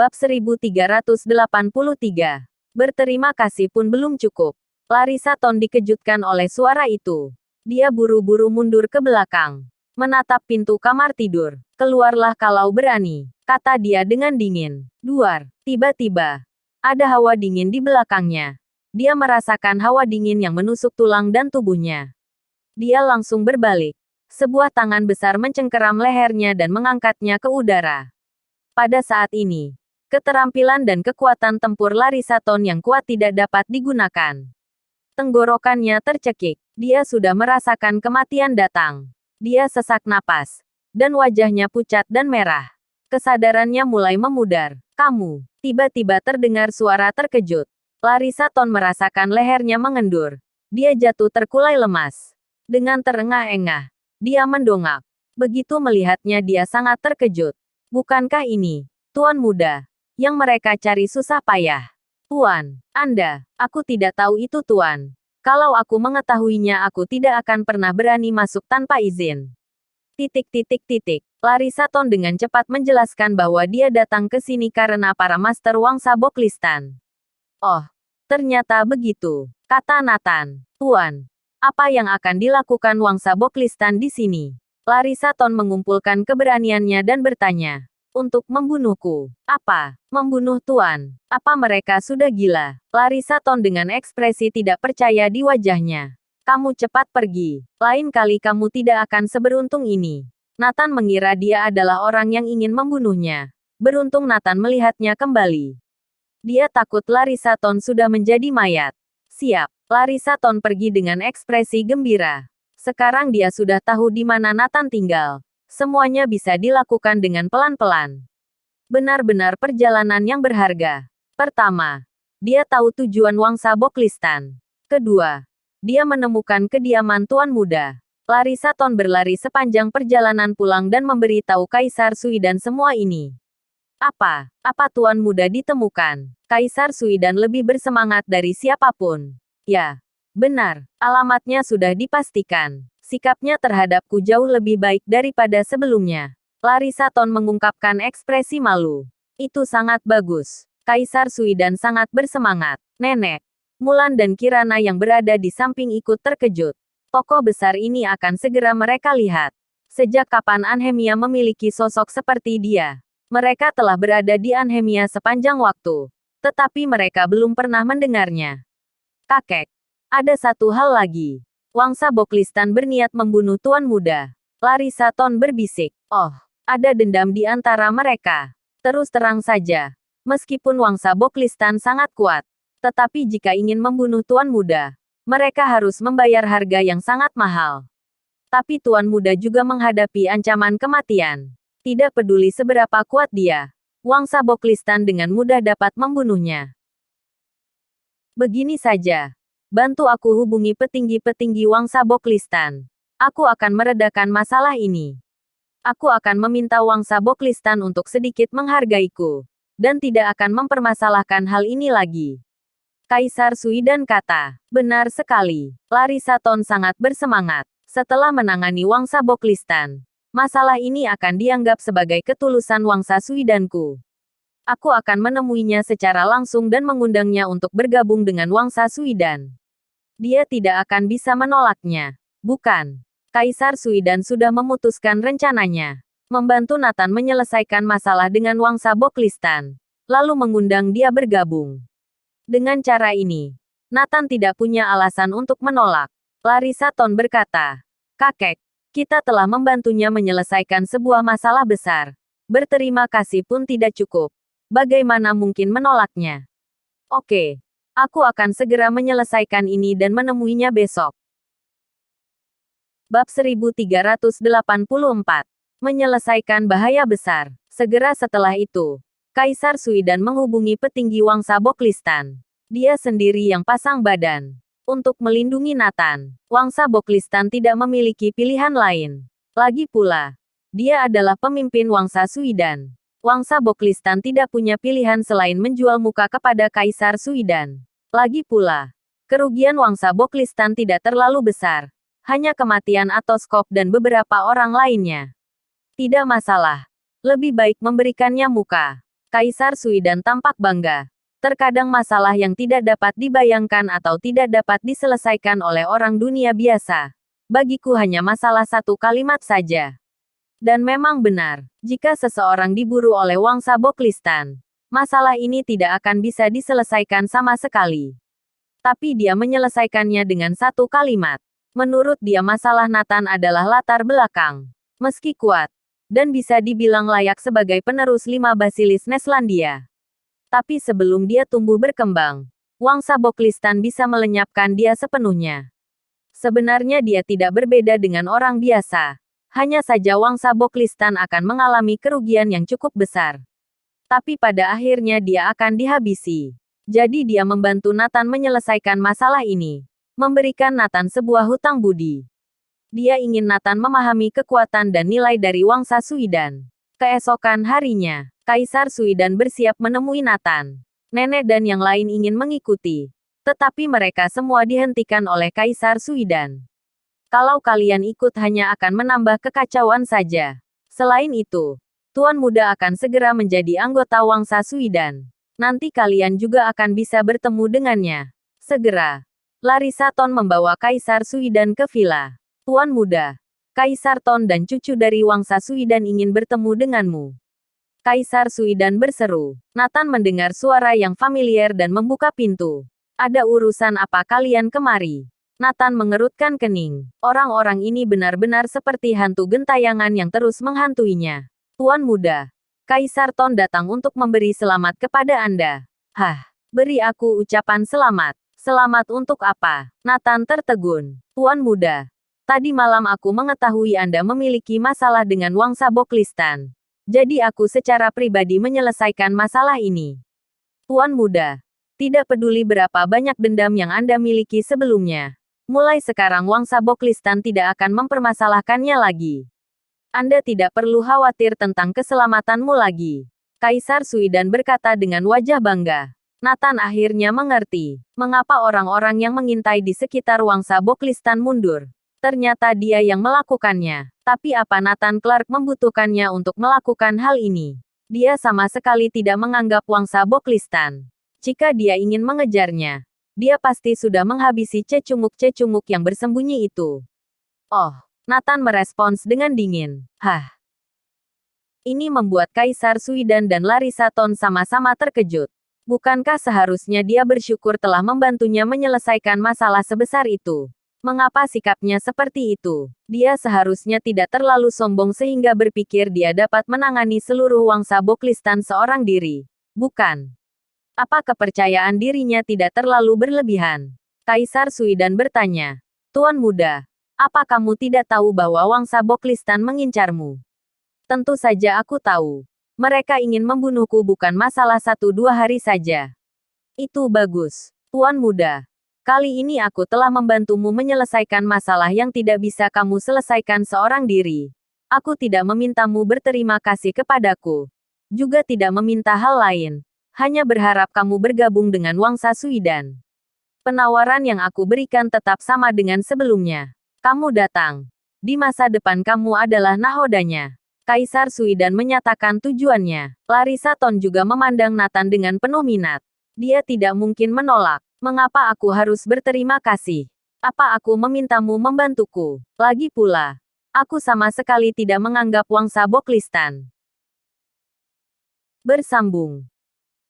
Bab 1383. Berterima kasih pun belum cukup. Larissa Ton dikejutkan oleh suara itu. Dia buru-buru mundur ke belakang. Menatap pintu kamar tidur. Keluarlah kalau berani, kata dia dengan dingin. Duar. Tiba-tiba, ada hawa dingin di belakangnya. Dia merasakan hawa dingin yang menusuk tulang dan tubuhnya. Dia langsung berbalik. Sebuah tangan besar mencengkeram lehernya dan mengangkatnya ke udara. Pada saat ini, keterampilan dan kekuatan tempur Larissa Ton yang kuat tidak dapat digunakan. Tenggorokannya tercekik. Dia sudah merasakan kematian datang. Dia sesak napas. Dan wajahnya pucat dan merah. Kesadarannya mulai memudar. Kamu. Tiba-tiba terdengar suara terkejut. Larissa Ton merasakan lehernya mengendur. Dia jatuh terkulai lemas. Dengan terengah-engah, dia mendongak. Begitu melihatnya dia sangat terkejut. Bukankah ini, Tuan Muda, yang mereka cari susah payah? Tuan, Anda, aku tidak tahu itu Tuan. Kalau aku mengetahuinya aku tidak akan pernah berani masuk tanpa izin. Larissa Ton dengan cepat menjelaskan bahwa dia datang ke sini karena para Master Wangsa Boklistan. Oh, ternyata begitu, kata Nathan. Tuan, apa yang akan dilakukan Wangsa Boklistan di sini? Larissa Ton mengumpulkan keberaniannya dan bertanya. Untuk membunuhku. Apa? Membunuh Tuan? Apa mereka sudah gila? Larissa Ton dengan ekspresi tidak percaya di wajahnya. Kamu cepat pergi. Lain kali kamu tidak akan seberuntung ini. Nathan mengira dia adalah orang yang ingin membunuhnya. Beruntung Nathan melihatnya kembali. Dia takut Larissa Ton sudah menjadi mayat. Siap. Larissa Ton pergi dengan ekspresi gembira. Sekarang dia sudah tahu di mana Nathan tinggal. Semuanya bisa dilakukan dengan pelan-pelan. Benar-benar perjalanan yang berharga. Pertama, dia tahu tujuan Wangsa Boklistan. Kedua, dia menemukan kediaman Tuan Muda. Larissa Ton berlari sepanjang perjalanan pulang dan memberitahu Kaisar Sui dan semua ini. Apa Tuan Muda ditemukan? Kaisar Sui dan lebih bersemangat dari siapapun. Ya, benar, alamatnya sudah dipastikan. Sikapnya terhadapku jauh lebih baik daripada sebelumnya. Larissa Ton mengungkapkan ekspresi malu. Itu sangat bagus. Kaisar Sui dan sangat bersemangat. Nenek, Mulan dan Kirana yang berada di samping ikut terkejut. Tokoh besar ini akan segera mereka lihat. Sejak kapan Anhemia memiliki sosok seperti dia? Mereka telah berada di Anhemia sepanjang waktu. Tetapi mereka belum pernah mendengarnya. Kakek, ada satu hal lagi. Wangsa Boklistan berniat membunuh Tuan Muda. Larissa Ton berbisik. Oh, ada dendam di antara mereka. Terus terang saja. Meskipun Wangsa Boklistan sangat kuat. Tetapi jika ingin membunuh Tuan Muda, mereka harus membayar harga yang sangat mahal. Tapi Tuan Muda juga menghadapi ancaman kematian. Tidak peduli seberapa kuat dia, Wangsa Boklistan dengan mudah dapat membunuhnya. Begini saja. Bantu aku hubungi petinggi-petinggi Wangsa Boklistan. Aku akan meredakan masalah ini. Aku akan meminta Wangsa Boklistan untuk sedikit menghargaiku. Dan tidak akan mempermasalahkan hal ini lagi. Kaisar Sui dan kata, benar sekali. Larissa Ton sangat bersemangat. Setelah menangani Wangsa Boklistan, masalah ini akan dianggap sebagai ketulusan Wangsa Sui danku. Aku akan menemuinya secara langsung dan mengundangnya untuk bergabung dengan Wangsa Sui dan dia tidak akan bisa menolaknya. Bukan. Kaisar Sui dan sudah memutuskan rencananya. Membantu Nathan menyelesaikan masalah dengan Wangsa Boklistan. Lalu mengundang dia bergabung. Dengan cara ini, Nathan tidak punya alasan untuk menolak. Larissa Ton berkata, kakek, kita telah membantunya menyelesaikan sebuah masalah besar. Berterima kasih pun tidak cukup. Bagaimana mungkin menolaknya? Oke. Aku akan segera menyelesaikan ini dan menemuinya besok. Bab 1384. Menyelesaikan bahaya besar. Segera setelah itu, Kaisar Sui dan menghubungi petinggi Wangsa Boklistan. Dia sendiri yang pasang badan. Untuk melindungi Nathan, Wangsa Boklistan tidak memiliki pilihan lain. Lagi pula, dia adalah pemimpin Wangsa Sui dan Wangsa Boklistan tidak punya pilihan selain menjual muka kepada Kaisar Sui dan lagi pula, kerugian Wangsa Boklistan tidak terlalu besar. Hanya kematian Atoskop dan beberapa orang lainnya. Tidak masalah. Lebih baik memberikannya muka. Kaisar Suidan tampak bangga. Terkadang masalah yang tidak dapat dibayangkan atau tidak dapat diselesaikan oleh orang dunia biasa. Bagiku hanya masalah satu kalimat saja. Dan memang benar, jika seseorang diburu oleh Wangsa Boklistan, masalah ini tidak akan bisa diselesaikan sama sekali. Tapi dia menyelesaikannya dengan satu kalimat. Menurut dia masalah Nathan adalah latar belakang. Meski kuat, dan bisa dibilang layak sebagai penerus 5 Basilis Neslandia. Tapi sebelum dia tumbuh berkembang, Wangsa Boklistan bisa melenyapkan dia sepenuhnya. Sebenarnya dia tidak berbeda dengan orang biasa. Hanya saja Wangsa Boklistan akan mengalami kerugian yang cukup besar. Tapi pada akhirnya dia akan dihabisi. Jadi dia membantu Nathan menyelesaikan masalah ini. Memberikan Nathan sebuah hutang budi. Dia ingin Nathan memahami kekuatan dan nilai dari Wangsa Suidan. Keesokan harinya, Kaisar Suidan bersiap menemui Nathan. Nenek dan yang lain ingin mengikuti. Tetapi mereka semua dihentikan oleh Kaisar Suidan. Kalau kalian ikut hanya akan menambah kekacauan saja. Selain itu, Tuan Muda akan segera menjadi anggota Wangsa Suidan. Nanti kalian juga akan bisa bertemu dengannya. Segera. Larissa Ton membawa Kaisar Suidan ke villa. Tuan Muda, Kaisar Ton dan cucu dari Wangsa Suidan ingin bertemu denganmu. Kaisar Suidan berseru. Nathan mendengar suara yang familiar dan membuka pintu. Ada urusan apa kalian kemari? Nathan mengerutkan kening. Orang-orang ini benar-benar seperti hantu gentayangan yang terus menghantuinya. Tuan Muda, Kaisar Ton datang untuk memberi selamat kepada Anda. Hah, beri aku ucapan selamat. Selamat untuk apa? Nathan tertegun. Tuan Muda, tadi malam aku mengetahui Anda memiliki masalah dengan Wangsa Boklistan. Jadi aku secara pribadi menyelesaikan masalah ini. Tuan Muda, tidak peduli berapa banyak dendam yang Anda miliki sebelumnya. Mulai sekarang Wangsa Boklistan tidak akan mempermasalahkannya lagi. Anda tidak perlu khawatir tentang keselamatanmu lagi. Kaisar Suidan berkata dengan wajah bangga. Nathan akhirnya mengerti mengapa orang-orang yang mengintai di sekitar Wangsa Boklistan mundur. Ternyata dia yang melakukannya. Tapi apa Nathan Clark membutuhkannya untuk melakukan hal ini? Dia sama sekali tidak menganggap Wangsa Boklistan. Jika dia ingin mengejarnya, dia pasti sudah menghabisi cecunguk-cecunguk yang bersembunyi itu. Oh, Nathan merespons dengan dingin. Hah. Ini membuat Kaisar Suidan dan Larissa Ton sama-sama terkejut. Bukankah seharusnya dia bersyukur telah membantunya menyelesaikan masalah sebesar itu? Mengapa sikapnya seperti itu? Dia seharusnya tidak terlalu sombong sehingga berpikir dia dapat menangani seluruh Wangsa Boklistan seorang diri. Bukan. Apa kepercayaan dirinya tidak terlalu berlebihan? Kaisar Suidan bertanya. Tuan Muda, apa kamu tidak tahu bahwa Wangsa Boklistan mengincarmu? Tentu saja aku tahu. Mereka ingin membunuhku bukan masalah 1-2 hari saja. Itu bagus. Tuan Muda. Kali ini aku telah membantumu menyelesaikan masalah yang tidak bisa kamu selesaikan seorang diri. Aku tidak memintamu berterima kasih kepadaku. Juga tidak meminta hal lain. Hanya berharap kamu bergabung dengan Wangsa Suidan. Penawaran yang aku berikan tetap sama dengan sebelumnya. Kamu datang. Di masa depan kamu adalah nahodanya. Kaisar Suidan menyatakan tujuannya. Larissa Ton juga memandang Nathan dengan penuh minat. Dia tidak mungkin menolak. Mengapa aku harus berterima kasih? Apa aku memintamu membantuku? Lagi pula, aku sama sekali tidak menganggap Wangsa Boklistan. Bersambung.